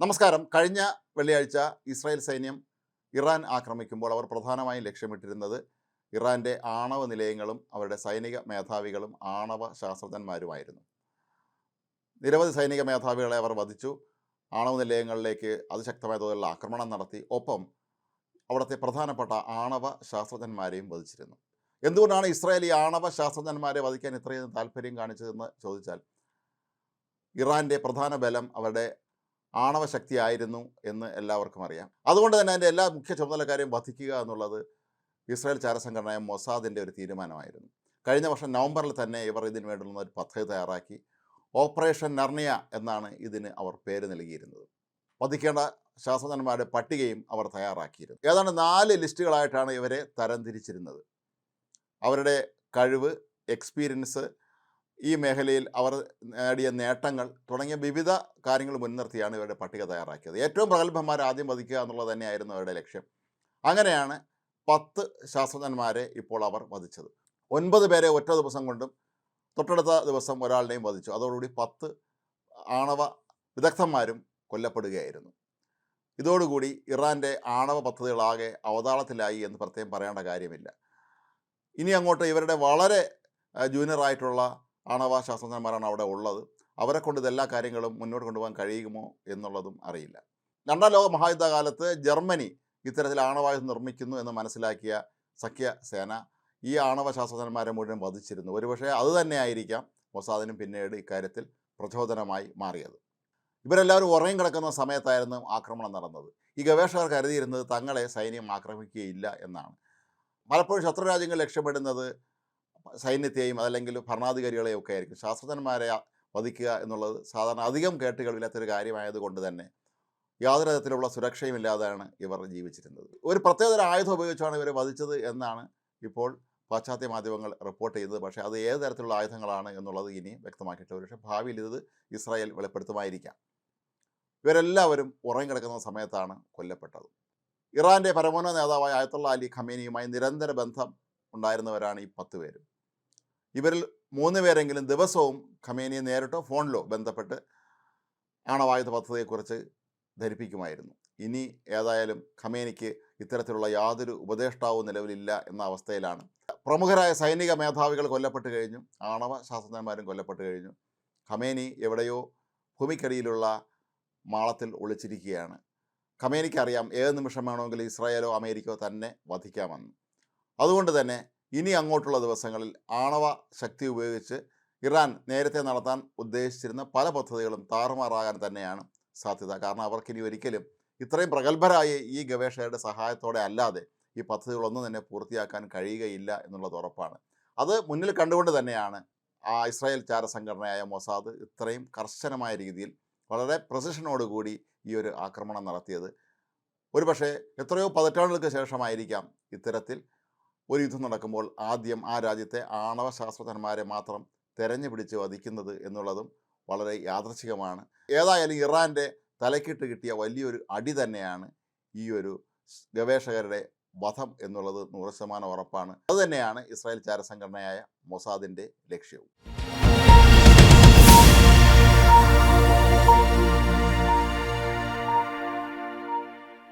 നമസ്കാരം. കഴിഞ്ഞ വെള്ളിയാഴ്ച ഇസ്രായേൽ സൈന്യം ഇറാൻ ആക്രമിക്കുമ്പോൾ അവർ പ്രധാനമായും ലക്ഷ്യമിട്ടിരുന്നത് ഇറാൻ്റെ ആണവ നിലയങ്ങളും അവരുടെ സൈനിക മേധാവികളും ആണവ ശാസ്ത്രജ്ഞന്മാരുമായിരുന്നു. നിരവധി സൈനിക മേധാവികളെ അവർ വധിച്ചു. ആണവ നിലയങ്ങളിലേക്ക് അതിശക്തമായ തോതിലുള്ള ആക്രമണം നടത്തി. ഒപ്പം അവിടുത്തെ പ്രധാനപ്പെട്ട ആണവ ശാസ്ത്രജ്ഞന്മാരെയും വധിച്ചിരുന്നു. എന്തുകൊണ്ടാണ് ഇസ്രായേൽ ഈ ആണവ ശാസ്ത്രജ്ഞന്മാരെ വധിക്കാൻ ഇത്രയും താല്പര്യം കാണിച്ചതെന്ന് ചോദിച്ചാൽ, ഇറാൻ്റെ പ്രധാന ബലം അവരുടെ ആണവശക്തിയായിരുന്നു എന്ന് എല്ലാവർക്കും അറിയാം. അതുകൊണ്ട് തന്നെ അതിൻ്റെ എല്ലാ മുഖ്യ ചുമതലക്കാരെയും വധിക്കുക എന്നുള്ളത് ഇസ്രായേൽ ചാരസംഘടനയായ മൊസാദിൻ്റെ ഒരു തീരുമാനമായിരുന്നു. കഴിഞ്ഞ വർഷം നവംബറിൽ തന്നെ ഇവർ ഇതിന് വേണ്ടുന്ന ഒരു പദ്ധതി തയ്യാറാക്കി. ഓപ്പറേഷൻ നർണിയ എന്നാണ് ഇതിന് അവർ പേര് നൽകിയിരുന്നത്. വധിക്കേണ്ട ശാസ്ത്രജ്ഞന്മാരുടെ പട്ടികയും അവർ തയ്യാറാക്കിയിരുന്നു. ഏതാണ്ട് 4 ലിസ്റ്റുകളായിട്ടാണ് ഇവരെ തരംതിരിച്ചിരുന്നത്. അവരുടെ കഴിവ്, എക്സ്പീരിയൻസ്, ഈ മേഖലയിൽ അവർ നേടിയ നേട്ടങ്ങൾ തുടങ്ങിയ വിവിധ കാര്യങ്ങൾ മുൻനിർത്തിയാണ് ഇവരുടെ പട്ടിക തയ്യാറാക്കിയത്. ഏറ്റവും പ്രഗത്ഭന്മാരെ ആദ്യം വധിക്കുക എന്നുള്ളത് തന്നെയായിരുന്നു അവരുടെ ലക്ഷ്യം. അങ്ങനെയാണ് 10 ശാസ്ത്രജ്ഞന്മാരെ ഇപ്പോൾ അവർ വധിച്ചത്. 9 പേരെ ഒറ്റ ദിവസം കൊണ്ടും തൊട്ടടുത്ത ദിവസം ഒരാളുടെയും വധിച്ചു. അതോടുകൂടി 10 ആണവ വിദഗ്ധന്മാരും കൊല്ലപ്പെടുകയായിരുന്നു. ഇതോടുകൂടി ഇറാൻ്റെ ആണവ പദ്ധതികളാകെ അവതാളത്തിലായി എന്ന് പ്രത്യേകം പറയേണ്ട കാര്യമില്ല. ഇനി അങ്ങോട്ട് ഇവരുടെ വളരെ ജൂനിയറായിട്ടുള്ള ആണവ ശാസ്ത്രജ്ഞന്മാരാണ് അവിടെ ഉള്ളത്. അവരെ കൊണ്ട് ഇതെല്ലാ കാര്യങ്ങളും മുന്നോട്ട് കൊണ്ടുപോകാൻ കഴിയുമോ എന്നുള്ളതും അറിയില്ല. 2ാം ലോക മഹായുദ്ധകാലത്ത് ജർമ്മനി ഇത്തരത്തിൽ ആണവായുധം നിർമ്മിക്കുന്നു എന്ന് മനസ്സിലാക്കിയ സഖ്യസേന ഈ ആണവ ശാസ്ത്രജ്ഞന്മാരെ മുഴുവൻ വധിച്ചിരുന്നു. ഒരുപക്ഷെ അതുതന്നെയായിരിക്കാം മൊസാദിനും പിന്നീട് ഇക്കാര്യത്തിൽ പ്രചോദനമായി മാറിയത്. ഇവരെല്ലാവരും ഉറങ്ങി കിടക്കുന്ന സമയത്തായിരുന്നു ആക്രമണം നടന്നത്. ഈ ഗവേഷകർ കരുതിയിരുന്നത് തങ്ങളെ സൈന്യം ആക്രമിക്കുകയില്ല എന്നാണ്. പലപ്പോഴും ശത്രുരാജ്യങ്ങൾ ലക്ഷ്യമിടുന്നത് സൈന്യത്തെയും അതല്ലെങ്കിൽ ഭരണാധികാരികളെയും ഒക്കെ ആയിരിക്കും. ശാസ്ത്രജ്ഞന്മാരെ വധിക്കുക എന്നുള്ളത് സാധാരണ അധികം കേട്ടുകളില്ലാത്തൊരു കാര്യമായതുകൊണ്ട് തന്നെ യാതൊരു തരത്തിലുള്ള സുരക്ഷയുമില്ലാതെയാണ് ഇവർ ജീവിച്ചിരുന്നത്. ഒരു പ്രത്യേകതര ആയുധം ഉപയോഗിച്ചാണ് ഇവരെ വധിച്ചത് എന്നാണ് ഇപ്പോൾ പാശ്ചാത്യ മാധ്യമങ്ങൾ റിപ്പോർട്ട് ചെയ്തത്. പക്ഷേ അത് ഏത് തരത്തിലുള്ള ആയുധങ്ങളാണ് എന്നുള്ളത് ഇനി വ്യക്തമാക്കിയിട്ടില്ല. പക്ഷേ ഭാവിയിൽ ഇത് ഇസ്രായേൽ വെളിപ്പെടുത്തുമായിരിക്കാം. ഇവരെല്ലാവരും ഉറങ്ങിക്കിടക്കുന്ന സമയത്താണ് കൊല്ലപ്പെട്ടത്. ഇറാൻ്റെ പരമോന്നത നേതാവായ ആയത്തുള്ള അലി ഖമേനിയുമായി നിരന്തര ബന്ധം ഉണ്ടായിരുന്നവരാണ് ഈ 10 പേരും. ഇവരിൽ 3 പേരെങ്കിലും ദിവസവും ഖമേനിയെ നേരിട്ടോ ഫോണിലോ ബന്ധപ്പെട്ട് ആണവായുധ പദ്ധതിയെക്കുറിച്ച് ധരിപ്പിക്കുമായിരുന്നു. ഇനി ഏതായാലും ഖമേനിക്ക് ഇത്തരത്തിലുള്ള യാതൊരു ഉപദേഷ്ടാവും നിലവിലില്ല എന്ന അവസ്ഥയിലാണ്. പ്രമുഖരായ സൈനിക മേധാവികൾ കൊല്ലപ്പെട്ട് കഴിഞ്ഞു. ആണവ ശാസ്ത്രജ്ഞന്മാരും കൊല്ലപ്പെട്ട് കഴിഞ്ഞു. ഖമേനി എവിടെയോ ഭൂമിക്കടിയിലുള്ള മാളത്തിൽ ഒളിച്ചിരിക്കുകയാണ്. ഖമേനിക്കറിയാം ഏത് നിമിഷം വേണമെങ്കിലും ഇസ്രായേലോ അമേരിക്കയോ തന്നെ വധിക്കാമെന്ന്. അതുകൊണ്ട് തന്നെ ഇനി അങ്ങോട്ടുള്ള ദിവസങ്ങളിൽ ആണവ ശക്തി ഉപയോഗിച്ച് ഇറാൻ നേരത്തെ നടത്താൻ ഉദ്ദേശിച്ചിരുന്ന പല പദ്ധതികളും താറുമാറാകാൻ തന്നെയാണ് സാധ്യത. കാരണം അവർക്കിനി ഒരിക്കലും ഇത്രയും പ്രഗത്ഭരായ ഈ ഗവേഷകരുടെ സഹായത്തോടെ അല്ലാതെ ഈ പദ്ധതികളൊന്നും തന്നെ പൂർത്തിയാക്കാൻ കഴിയുകയില്ല എന്നുള്ളത് ഉറപ്പാണ്. അത് മുന്നിൽ കണ്ടുകൊണ്ട് തന്നെയാണ് ഇസ്രായേൽ ചാരസംഘടനയായ മൊസാദ് ഇത്രയും കർശനമായ രീതിയിൽ വളരെ പ്രസിഷനോടുകൂടി ഈ ഒരു ആക്രമണം നടത്തിയത്. ഒരുപക്ഷെ എത്രയോ പതിറ്റാണ്ടുകൾക്ക് ശേഷമായിരിക്കാം ഇത്തരത്തിൽ ഒരു യുദ്ധം നടക്കുമ്പോൾ ആദ്യം ആ രാജ്യത്തെ ആണവ ശാസ്ത്രജ്ഞന്മാരെ മാത്രം തെരഞ്ഞു പിടിച്ച് വധിക്കുന്നത് എന്നുള്ളതും വളരെ യാദൃച്ഛികമാണ്. ഏതായാലും ഇറാൻ്റെ തലക്കിട്ട് കിട്ടിയ വലിയൊരു അടി തന്നെയാണ് ഈ ഒരു ഗവേഷകരുടെ വധം എന്നുള്ളത് 100% ഉറപ്പാണ്. അതുതന്നെയാണ് ഇസ്രായേൽ ചാരസംഘടനയായ മൊസാദിൻ്റെ ലക്ഷ്യവും.